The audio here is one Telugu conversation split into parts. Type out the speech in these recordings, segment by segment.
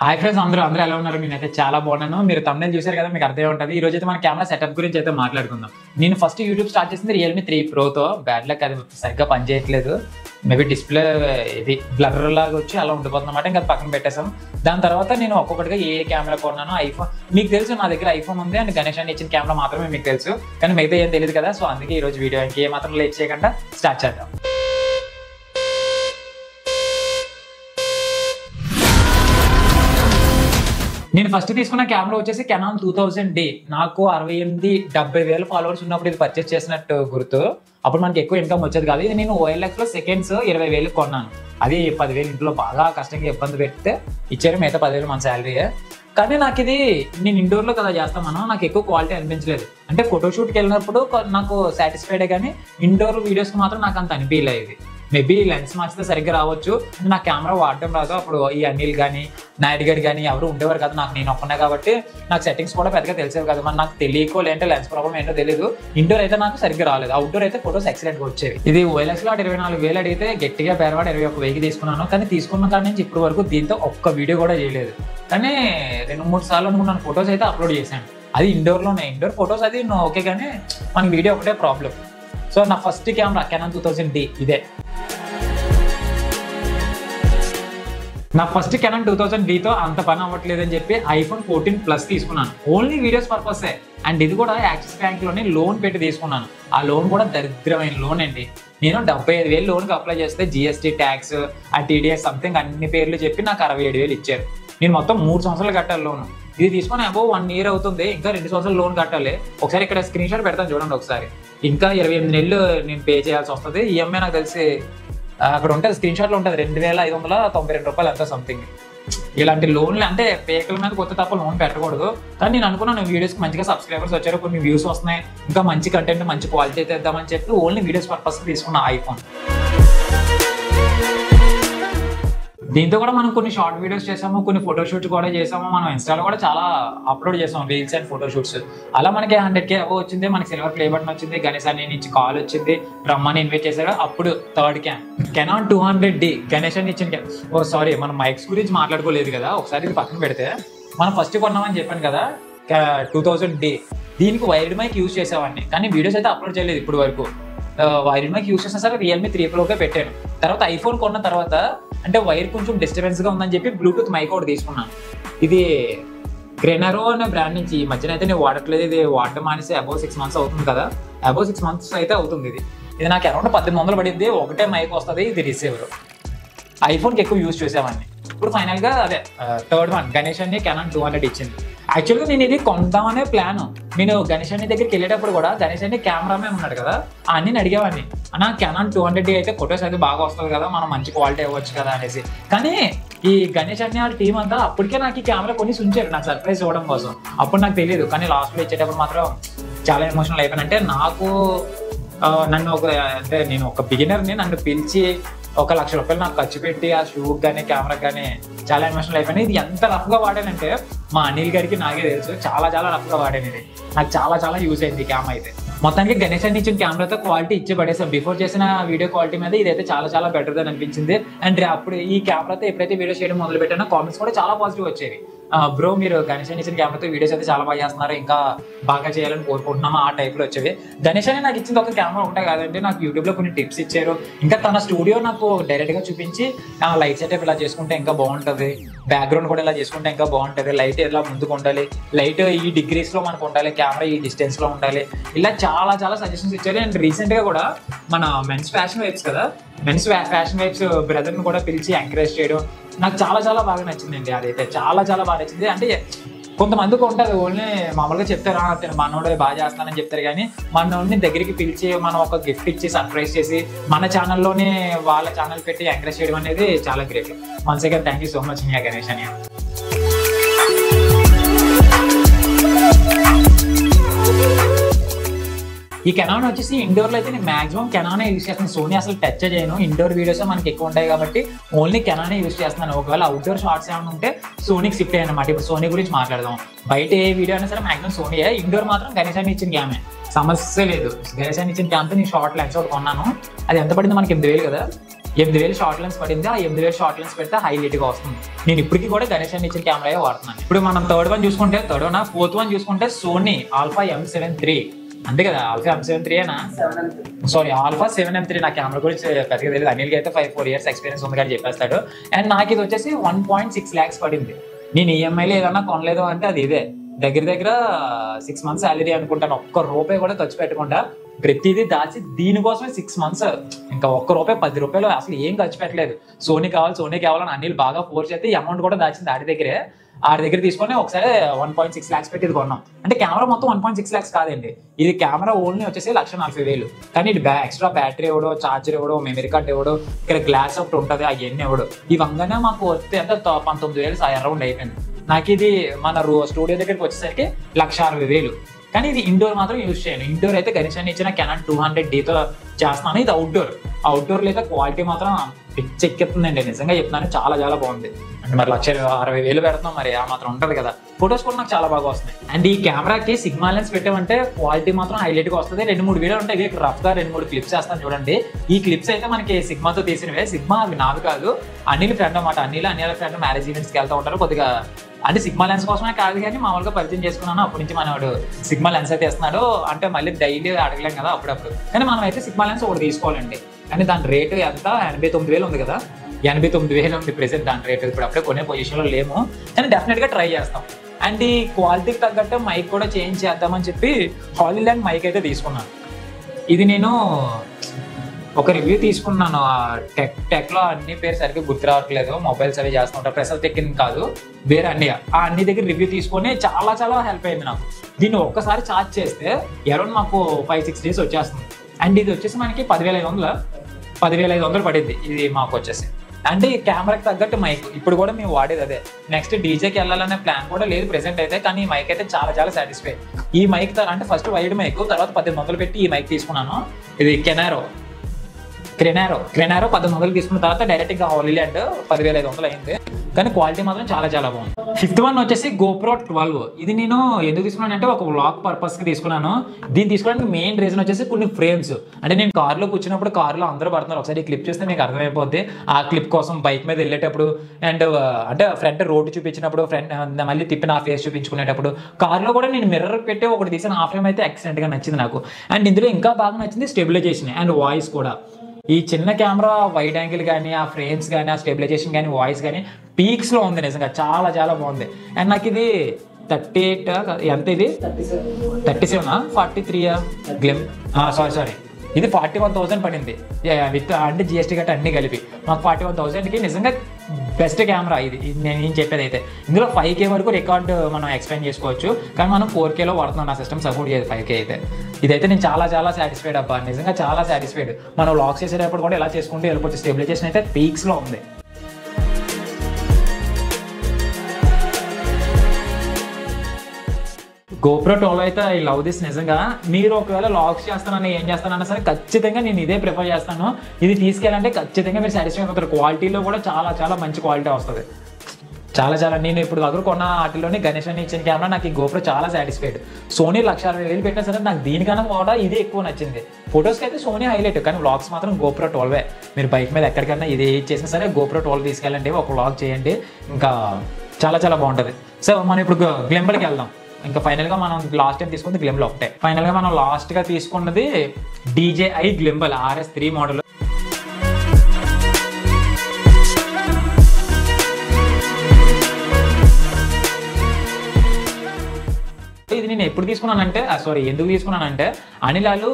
హాయ్ ఫ్రెండ్స్, అందరూ ఎలా ఉన్నారు? నేనైతే చాలా బాగున్నాను. మీరు thumbnail చూశారు కదా, మీకు అర్థమై ఉంటుంది. ఈ రోజు అయితే మన కెమెరా సెటప్ గురించి అయితే మాట్లాడుకుందాం. నేను ఫస్ట్ యూట్యూబ్ స్టార్ట్ చేసింది Realme 3 Proతో. బ్యాడ్ లక్, అది సరిగ్గా పనిచేయట్లేదు. మేబీ డిస్ప్లే ఇది బ్లర్ లాగా వచ్చి అలా ఉండిపోతుందన్నమాట. ఇంకా పక్కన పెట్టేసాం. దాని తర్వాత నేను ఒక్కొక్కటిగా ఏ కెమెరా కొన్నాను. ఐఫోన్ మీకు తెలుసు, నా దగ్గర ఐఫోన్ ఉంది అండ్ గణేష్ అని ఇచ్చిన కెమెరా మాత్రమే మీకు తెలుసు, కానీ మిగతా ఏం తెలియదు కదా. సో అందుకే ఈ రోజు వీడియో ఇంకే మాత్రం లేట్ చేయకుండా స్టార్ట్ చేద్దాం. నేను ఫస్ట్ తీసుకున్న కెమెరా వచ్చేసి కెనాన్ 2000D. నాకు 68,000-70,000 ఫాలోవర్స్ ఉన్నప్పుడు ఇది పర్చేస్ చేసినట్టు గుర్తు. అప్పుడు మనకి ఎక్కువ ఇన్కమ్ వచ్చేది కాదు. ఇది నేను OLX లో సెకండ్స్ 20,000 కొన్నాను. అది 10,000 ఇంట్లో బాగా కష్టంగా ఇబ్బంది పెడితే ఇచ్చారు, మిగతా 10,000 మన శాలరీయే. కానీ నాకు ఇది నేను ఇండోర్లో కదా చేస్తాను, నాకు ఎక్కువ క్వాలిటీ అనిపించలేదు. అంటే ఫోటోషూట్కి వెళ్ళినప్పుడు నాకు సాటిస్ఫైడే, కానీ ఇండోర్ వీడియోస్కి మాత్రం నాకు అంత అనిపించలేదు. ఇది మేబీ లెన్స్ మార్చితే సరిగ్గా రావచ్చు. నా కెమెరా వాడటం రాదు. అప్పుడు ఈ అనిల్ కానీ నాయుడు గారు కానీ ఎవరు ఉండేవారు కదా, నేను ఒక్కనే కాబట్టి నాకు సెట్టింగ్స్ కూడా పెద్దగా తెలిసేవి కదా. మరి నాకు తెలియకో లేదంటే లెన్స్ ప్రాబ్లం ఏంటో తెలియదు. ఇండోర్ అయితే నాకు సరిగ్గా రాలేదు, అవుట్డోర్ అయితే ఫోటోస్ ఎక్సలెంట్గా వచ్చేవి. ఇది OLX లో 24,000 అడిగితే గట్టిగా పేరవాడు 21,000 తీసుకున్నాను. కానీ తీసుకున్న కాడి నుంచి ఇప్పటి వరకు దీంతో ఒక్క వీడియో కూడా చేయలేదు. కానీ 2-3 సార్లు అనుకున్నాను ఫొటోస్ అయితే అప్లోడ్ చేశాను. అది ఇండోర్లోనే. ఇండోర్ ఫొటోస్ అది ఓకే, కానీ మనకి వీడియో ఒకటే ప్రాబ్లం. సో నా ఫస్ట్ కెమెరా కెనాన్ 2000D ఇదే. నా ఫస్ట్ కెనాన్ 2000Dతో అంత పని అవ్వట్లేదని చెప్పి iPhone 14 Plus తీసుకున్నాను. ఓన్లీ వీడియోస్ పర్పసే. అండ్ ఇది కూడా యాక్సిస్ బ్యాంక్లోనే లోన్ పెట్టి తీసుకున్నాను. ఆ లోన్ కూడా దరిద్రమైన లోన్ అండి. నేను 75,000 లోన్కి అప్లై చేస్తే GST ట్యాక్స్, ఆ TDS సంథింగ్ అన్ని పేర్లు చెప్పి నాకు 67,000 ఇచ్చారు. నేను మొత్తం 3 సంవత్సరాలు కట్టాలి లోన్. ఇది తీసుకొని అబౌవ్ 1 year అవుతుంది. ఇంకా 2 సంవత్సరాలు లోన్ కట్టాలి. ఒకసారి ఇక్కడ స్క్రీన్ షాట్ పెడతాను చూడండి ఒకసారి. ఇంకా 28 నెలలు నేను పే చేయాల్సి వస్తుంది. EMI నాకు తెలిసి అక్కడ ఉంటుంది, స్క్రీన్ షాట్లో ఉంటుంది, 2,592 రూపాయలు ఎంత సంథింగ్. ఇలాంటి లోన్లు అంటే పేకల మీద కొత్త తప్ప లోన్ పెట్టకూడదు. కానీ నేను అనుకున్నాను వీడియోస్కి మంచిగా సబ్స్క్రైబర్స్ వచ్చారు, కొన్ని వ్యూస్ వస్తున్నాయి, ఇంకా మంచి కంటెంట్ మంచి క్వాలిటీ తెద్దామని చెప్పి ఓన్లీ వీడియోస్ పర్పస్ తీసుకున్న iPhone. దీంతో కూడా మనం కొన్ని షార్ట్ వీడియోస్ చేసాము, కొన్ని ఫోటోషూట్స్ కూడా చేసాము. మనం ఇన్స్టాలో కూడా చాలా అప్లోడ్ చేసాము, రీల్స్ అండ్ ఫోటోషూట్స్. అలా మనకి 100K వచ్చింది, మనకి సిల్వర్ ప్లే బటన్ వచ్చింది, గణేష్ అని నుంచి కాల్ వచ్చింది, రమ్మని ఇన్వైట్ చేశాడు. అప్పుడు థర్డ్ కెనాన్ 200D గణేష్ అని ఇచ్చిన సారీ, మనం మైక్స్ గురించి మాట్లాడుకోలేదు కదా. ఒకసారి ఇది పక్కన పెడితే మనం ఫస్ట్ కొన్నామని చెప్పాను కదా 2000D. దీనికి వైర్డ్ మైక్ యూజ్ చేసేవాడిని, కానీ వీడియోస్ అయితే అప్లోడ్ చేయలేదు ఇప్పుడు వరకు. వైర్డ్ మైక్ యూజ్ చేసినా సరే Realme 3 Proకే పెట్టాను. తర్వాత ఐఫోన్ కొన్న తర్వాత అంటే వైర్ కొంచెం డిస్టర్బెన్స్గా ఉందని చెప్పి బ్లూటూత్ మైక్ ఒకటి తీసుకున్నాను. ఇది గ్రెనరో అనే బ్రాండ్ నుంచి. ఈ మధ్యన అయితే నేను వాడట్లేదు, ఇది వాడటం మానేసి అబౌవ్ 6 months అవుతుంది కదా. అబౌవ్ 6 months అయితే అవుతుంది. ఇది నాకు అరౌండ్ 1800 పడింది. ఒకటే మైక్ వస్తుంది, ఇది రిసీవర్. ఐఫోన్కి ఎక్కువ యూజ్ చేసామని. ఇప్పుడు ఫైనల్గా అదే థర్డ్ వన్ గణేష్ అని కెనాన్ 200 ఇచ్చింది. యాక్చువల్గా నేను ఇది కొందామనే ప్లాన్. నేను గణేష్ అన్ని దగ్గరికి వెళ్ళేటప్పుడు కూడా గణేష్ అన్ని కెమెరామెన్ ఉన్నాడు కదా, అన్ని అడిగేవాడిని, అన్న కెనాన్ 200D అయితే ఫొటోస్ అయితే బాగా వస్తుంది కదా, మనం మంచి క్వాలిటీ ఇవ్వచ్చు కదా అనేసి. కానీ ఈ గణేష్ అన్ని వాళ్ళ టీం అంతా అప్పటికే నాకు ఈ కెమెరా కొన్ని ఉంచారు, నాకు సర్ప్రైజ్ ఇవ్వడం కోసం. అప్పుడు నాకు తెలియదు, కానీ లాస్ట్లో ఇచ్చేటప్పుడు మాత్రం చాలా ఎమోషనల్ అయిపోయాను. అంటే నాకు నన్ను అంటే నేను ఒక బిగినర్ని, నన్ను పిలిచి 1,00,000 రూపాయలు నాకు ఖర్చు పెట్టి ఆ షూకి కానీ కెమెరాకి కానీ చాలా ఎమోషనల్ అయిపోయినాయి. ఇది ఎంత రఫ్గా వాడానంటే మా అనిల్ గారికి నాకే తెలుసు, చాలా రఫ్గా వాడాను. ఇది నాకు చాలా యూజ్ అయింది ఈ కెమెరా అయితే. మొత్తానికి గణేష్ అని ఇచ్చిన కెమెరాతో క్వాలిటీ ఇచ్చి పడేసాం. బిఫోర్ చేసిన వీడియో క్వాలిటీ మీద ఇదైతే చాలా బెటర్ అని అనిపించింది. అండ్ అప్పుడు ఈ కెమెరాతో ఎప్పుడైతే వీడియో చేయడం మొదలు పెట్టానో కామెంట్స్ కూడా చాలా పాజిటివ్ వచ్చేవి. బ్రో, మీరు గణేష్ అని ఇచ్చిన కెమెరాతో వీడియోస్ అయితే చాలా బాగా చేస్తున్నారు, ఇంకా బాగా చేయాలని కోరుకుంటున్నాము, ఆ టైప్లో వచ్చేవి. గణేష్ అని నాకు ఇచ్చింది ఒక కెమెరా ఒకటే కాదండి, నాకు యూట్యూబ్లో కొన్ని టిప్స్ ఇచ్చారు. ఇంకా తన స్టూడియో నాకు డైరెక్ట్గా చూపించి లైట్ సెటప్ ఇలా చేసుకుంటే ఇంకా బాగుంటుంది, బ్యాక్గ్రౌండ్ కూడా ఇలా చేసుకుంటే ఇంకా బాగుంటుంది, లైట్ ఇలా ముందుకు ఉండాలి, లైట్ ఈ డిగ్రీస్లో మనకు ఉండాలి, కెమెరా ఈ డిస్టెన్స్లో ఉండాలి, ఇలా చాలా సజెషన్స్ ఇచ్చారు. అండ్ రీసెంట్గా కూడా మన మెన్స్ ఫ్యాషన్ వైబ్స్ కదా, మెన్స్ ఫ్యాషన్ వైబ్స్ బ్రదర్ని కూడా పిలిచి ఎంకరేజ్ చేయడం నాకు చాలా బాగా నచ్చిందండి. అదైతే చాలా బాగా నచ్చింది. అంటే కొంతమందికి ఉంటుంది, ఓన్లీ మామూలుగా చెప్తారు మనోడే బాగా చేస్తానని చెప్తారు, కానీ మనోడిని దగ్గరికి పిలిచి మనం ఒక గిఫ్ట్ ఇచ్చి సర్ప్రైజ్ చేసి మన ఛానల్లోనే వాళ్ళ ఛానల్ పెట్టి ఎంకరేజ్ చేయడం అనేది చాలా great. Once again thank you so much Ganesh అని. ఈ కెనాన్ వచ్చేసి ఇండోర్లో అయితే నేను మాక్సిమం కెనానే యూజ్ చేస్తాను, సోనీ అసలు టచ్ చేయను. ఇండోర్ వీడియోస్ మనకి ఎక్కువ ఉంటాయి కాబట్టి ఓన్లీ కెనానే యూజ్ చేస్తున్నాను. ఒకవేళ అవుట్డోర్ షార్ట్స్ ఏమైనా ఉంటే సోనీకి షిఫ్ట్ అయ్యాను అనమాట. ఇప్పుడు సోనీ గురించి మాట్లాడదాం. బయట ఏ వీడియో అయినా సరే మాక్సిమం సోనీయే. ఇండోర్ మాత్రం గణేష్ అని ఇచ్చిన క్యామే, సమస్య లేదు. గణేష్ అని ఇచ్చిన క్యామ్తో నేను షార్ట్ లెన్స్ ఒకటి కొన్నాను. అది ఎంత పడింది మనకి 8,000 కదా. 8,000 షార్ట్ లెన్స్ పడింది. ఆ 8,000 షార్ట్ లెన్స్ పెడితే హైలైట్ గా వస్తుంది. నేను ఇప్పటికీ కూడా గణేష్ అని ఇచ్చిన కెమెరా వాడుతున్నాను. ఇప్పుడు మనం థర్డ్ వన్ చూసుకుంటే ఫోర్త్ వన్ చూసుకుంటే సోనీ ఆల్ఫా M7 III. అంతే కదా, ఆల్ఫా M7 III ఏనా? Sorry, alpha 7M3. నా కెమెరా గురించి పెద్దగా తెలియదు. అనిల్కి అయితే 5-4 years ఎక్స్పీరియన్స్ ఉంది కానీ చెప్పేస్తాడు. అండ్ నాకు ఇది వచ్చేసి 1.6 lakhs పడింది. నేను ఈఎంఐలో ఏదన్నా కొనలేదు అంటే అది ఇదే. దగ్గర 6 months శాలరీ అనుకుంటాను. ఒక్క రూపాయి కూడా ఖర్చు పెట్టకుండా ప్రతిదీ దాచి దీనికోసమే 6 months. ఇంకా ఒక్క రూపాయి 10 రూపాయలు అసలు ఏం ఖర్చు పెట్టలేదు. సోనీ కావాలని అనిల్ బాగా ఫోర్స్ చేస్తే అమౌంట్ కూడా దాచింది ఆడి దగ్గర తీసుకొని ఒకసారి 1.6 lakhs పెట్టి ఇది కొన్నాం. అంటే కెమెరా మొత్తం 1.6 lakhs కాదండి. ఇది కెమెరా ఓన్లీ వచ్చేసి 1,40,000. కానీ ఇది ఎక్స్ట్రా బ్యాటరీ ఇవ్వడు, చార్జర్ ఇవ్వడు, మెమరీ కార్డ్ ఇవ్వడు, ఇక్కడ గ్లాస్ ఒకటి ఉంటుంది, అవన్నీ ఇవ్వడు. ఇవంగానే మాకు వస్తే అంటే 19,000 అరౌండ్ అయిపోయింది. నాకు ఇది మన స్టూడియో దగ్గరికి వచ్చేసరికి 1,60,000. కానీ ఇది ఇండోర్ మాత్రం యూజ్ చేయను. ఇండోర్ అయితే గణేష్ అని ఇచ్చిన కెనాన్ 200Dతో చేస్తున్నాను. ఇది అవుట్డోర్లో అయితే క్వాలిటీ మాత్రం పిచ్చెక్కిస్తుందండి. నిజంగా చెప్తున్నాను, చాలా బాగుంది. అంటే మరి 1,60,000 పెడుతున్నాం, మరి ఆ మాత్రం ఉంటుంది కదా. ఫొటోస్ కూడా నాకు చాలా బాగా వస్తున్నాయి. అండ్ ఈ కెమెరాకి సిగ్మా లెన్స్ పెట్టామంటే క్వాలిటీ మాత్రం హైలైట్ గా వస్తుంది. 2-3 వీడియోలు ఉంటాయి, ఇవి రఫ్ గా 2-3 క్లిప్స్ వేస్తాను చూడండి. ఈ క్లిప్స్ అయితే మనకి సిగ్మాతో తీసినవే. సిగ్మా అవి నావి కాదు, అనిల్ ఫ్రెండ్ అన్నమాట. అనిల్ ఫ్రెండ్ మ్యారేజ్ ఈవెంట్స్కి వెళ్తూ ఉంటారు. కొద్దిగా అంటే సిగ్మా లెన్స్ కోసమే కాదు కానీ మామూలుగా పరిచయం చేసుకున్నాను. అప్పటి నుంచి మనవాడు సిగ్మా లెన్స్ అయితే ఇస్తున్నాడు. అంటే మళ్ళీ డైలీ అడగలేం కదా అప్పుడప్పుడు. కానీ మనం అయితే సిగ్మా లెన్స్ ఒకటి తీసుకోవాలండి. కానీ దాని రేటు ఎంత? 89,000 ఉంది కదా. 89,000 ఉంది ప్రెసెంట్ దాని రేటు. ఇప్పుడు అప్పుడే కొనే పొజిషన్లో లేము, కానీ డెఫినెట్గా ట్రై చేస్తాం. అండ్ ఈ క్వాలిటీకి తగ్గట్టు మైక్ కూడా చేంజ్ చేద్దామని చెప్పి హాలీల్యాండ్ మైక్ అయితే తీసుకున్నాను. ఇది నేను ఒక రివ్యూ తీసుకున్నాను. టెక్లో అన్ని పేరు సరిగ్గా గుర్తు రావట్లేదు. మొబైల్స్ అవి చేస్తుంటారు, ప్రెసల్ టెక్ కాదు, వేరే అన్ని దగ్గర రివ్యూ తీసుకొని చాలా హెల్ప్ అయింది నాకు. దీన్ని ఒక్కసారి ఛార్జ్ చేస్తే అరౌండ్ మాకు 5-6 days వచ్చేస్తుంది. అండ్ ఇది వచ్చేసి మనకి 10,500 పడింది ఇది మాకు వచ్చేసి. అంటే ఈ కెమెరాకి తగ్గట్టు మైక్ ఇప్పుడు కూడా మేము వాడేది అదే. నెక్స్ట్ డీజేకి వెళ్ళాలనే ప్లాన్ కూడా లేదు ప్రెసెంట్ అయితే. కానీ ఈ మైక్ అయితే చాలా సాటిస్ఫై. ఈ మైక్ అంటే ఫస్ట్ వైడ్ మైక్, తర్వాత 1800 పెట్టి ఈ మైక్ తీసుకున్నాను. ఇది క్రెనారో 1800 తీసుకున్న తర్వాత డైరెక్ట్ గా హాలీల్యాండ్ 10,500 అయింది. కానీ క్వాలిటీ మాత్రం చాలా బాగుంది. ఫిఫ్త్ వన్ వచ్చేసి GoPro 12. ఇది నేను ఎందుకు తీసుకున్నాను అంటే ఒక వ్లాగ్ పర్పస్ కి తీసుకున్నాను. దీన్ని తీసుకోవడానికి మెయిన్ రీజన్ వచ్చేసి కొన్ని ఫ్రేమ్స్. అంటే నేను కార్లో కూర్చున్నప్పుడు కార్లో అందరూ పడుతున్నారు, ఒకసారి క్లిప్ చూస్తే మీకు అర్థమైపోద్ది. ఆ క్లిప్ కోసం బైక్ మీద వెళ్ళేటప్పుడు అండ్ అంటే ఫ్రంట్ రోడ్డు చూపించినప్పుడు, మళ్ళీ తిప్పి నా ఫేస్ చూపించుకునేటప్పుడు, కార్లో కూడా నేను మిర్రర్ పెట్టి ఒకటి తీసిన ఆ ఫ్రేమ్ అయితే ఎక్సలెంట్ గా నచ్చింది నాకు. అండ్ ఇందులో ఇంకా బాగా నచ్చింది స్టెబిలైజేషన్ అండ్ వాయిస్ కూడా. ఈ చిన్న కెమెరా వైడ్ యాంగిల్ కానీ, ఆ ఫ్రేమ్స్ కానీ, ఆ స్టెబిలైజేషన్ కానీ, వాయిస్ కానీ పీక్స్లో ఉంది. నిజంగా చాలా బాగుంది. అండ్ నాకు ఇది 38 ఎంత? ఇది 37 43 గ్లిమ్ సారీ ఇది 41,000 పడింది విత్ అంటే జిఎస్టీ గట్ట అన్ని కలిపి మాకు 41,000కి నిజంగా బెస్ట్ కెమెరా ఇది. నేను ఏం చెప్పేది అయితే ఇందులో 5K వరకు రికార్డ్ మనం ఎక్స్ప్లెయిన్ చేసుకోవచ్చు. కానీ మనం 4Kలో వాడుతున్నాం. నా సిస్టమ్ సపోర్ట్ చేయదు 5K అయితే. ఇదైతే నేను చాలా సాటిస్ఫైడ్ అబ్బా, నిజంగా చాలా సాటిస్ఫైడ్. మనం లాక్స్ చేసేటప్పుడు కూడా ఇలా చేసుకుంటూ వెళ్ళిపోతే స్టెబిలైజేషన్ అయితే పీక్స్లో ఉంది. GoPro 12 అయితే ఐ లవ్ దిస్. నిజంగా మీరు ఒకవేళ లాక్స్ చేస్తానని ఏం చేస్తానన్నా సరే ఖచ్చితంగా నేను ఇదే ప్రిఫర్ చేస్తాను. ఇది తీసుకెళ్ళాలంటే ఖచ్చితంగా మీరు సాటిస్ఫై అవుతారు. క్వాలిటీలో కూడా చాలా మంచి క్వాలిటీ వస్తుంది. చాలా నేను ఇప్పుడు దగ్గర కొన్న వాటిలోనే గణేష్ అని ఇచ్చిన కెమెరా నాకు ఈ GoPro చాలా సాటిస్ఫైడ్. సోనీ 1,60,000 పెట్టినా సరే నాకు దీనికన్నా కూడా ఇదే ఎక్కువ నచ్చింది. ఫొటోస్కి అయితే సోనీ హైలైట్, కానీ వ్లాగ్స్ మాత్రం GoPro 12. మీరు బైక్ మీద ఎక్కడికన్నా ఇది చేసినా సరే GoPro 12 తీసుకెళ్ళండి, ఒక వ్లాగ్ చేయండి, ఇంకా చాలా బాగుంటుంది. సో మనం ఇప్పుడు గ్లింబల్కి వెళ్దాం. ఇంకా ఫైనల్గా మనం లాస్ట్ టైం తీసుకుంది గ్లింబల్ ఒకటే. ఫైనల్గా మనం లాస్ట్గా తీసుకున్నది DJI గ్లింబల్ RS3 మోడల్. ఇది నేను ఎప్పుడు తీసుకున్నానంటే ఎందుకు తీసుకున్నానంటే అనిలాలు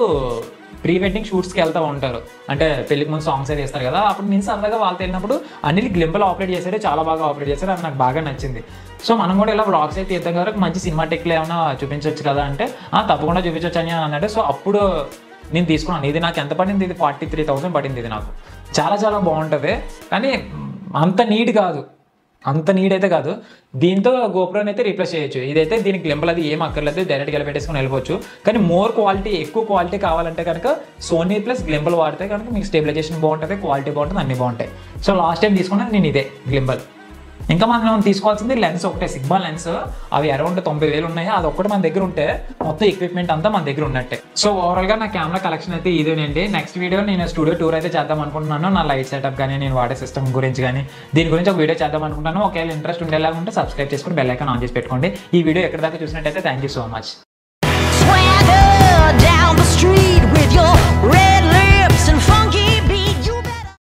ప్రీ వెడ్డింగ్ షూట్స్కి వెళ్తూ ఉంటారు. అంటే పెళ్లికి ముందు సాంగ్స్ అయితే వేస్తారు కదా, అప్పుడు నేను సరదాగా వాళ్ళతో వెళ్ళినప్పుడు అనిల్ గ్లింబల్ ఆపరేట్ చేశారు, చాలా బాగా ఆపరేట్ చేశారు. అది నాకు బాగా నచ్చింది. సో మనం కూడా ఇలా వ్లాగ్స్ అయితే తీద్దాం కదా, మంచి సినిమాటిక్లో ఏమైనా చూపించవచ్చు కదా అంటే తప్పకుండా చూపించవచ్చు అని అన్నాడు. సో అప్పుడు నేను తీసుకున్నాను. ఇది నాకు ఎంత పడింది? ఇది 43,000 పడింది. ఇది నాకు చాలా బాగుంటుంది. కానీ అంత నీడ్ అయితే కాదు. దీంతో GoProని అయితే రీప్లేస్ చేయొచ్చు. ఇదైతే దీనికి గ్లింబల్ అది ఏం అక్కర్లేదు, డైరెక్ట్గా వెళ్ళిపెట్టేసుకుని వెళ్ళిపోవచ్చు. కానీ ఎక్కువ క్వాలిటీ కావాలంటే కనుక సోనీ ప్లస్ గ్లింబల్ వాడితే కనుక మీకు స్టెబిలైజేషన్ బాగుంటుంది, క్వాలిటీ బాగుంటుంది, అన్ని బాగుంటాయి. సో లాస్ట్ టైం తీసుకున్నాను నేను ఇదే గ్లింబల్. ఇంకా మనం తీసుకోవాల్సింది లెన్స్ ఒకటే, సిగ్మా లెన్స్. అవి అరౌండ్ 90,000 ఉన్నాయి. అది ఒక్కటి మన దగ్గర ఉంటే మొత్తం ఎక్విప్మెంట్ అంతా మన దగ్గర ఉన్నట్టే. సో ఓవరాల్ గా నా కెమెరా కలెక్షన్ అయితే ఇదేనండి. నెక్స్ట్ వీడియో నేను స్టూడియో టూర్ అయితే చేద్దాం అనుకుంటున్నాను. నా లైట్ సెటప్ కానీ నేను వాడే సిస్టమ్ గురించి కానీ దీని గురించి ఒక వీడియో చేద్దాం అనుకుంటున్నాను. ఒకవేళ ఇంట్రెస్ట్ ఉండేలాగా ఉంటే సబ్స్క్రైబ్ చేసుకుని బెల్ ఐకాన్ ఆన్ చేసి పెట్టుకోండి. ఈ వీడియో ఎక్కడ దాకా చూసినట్టయితే థ్యాంక్ యూ సో మచ్.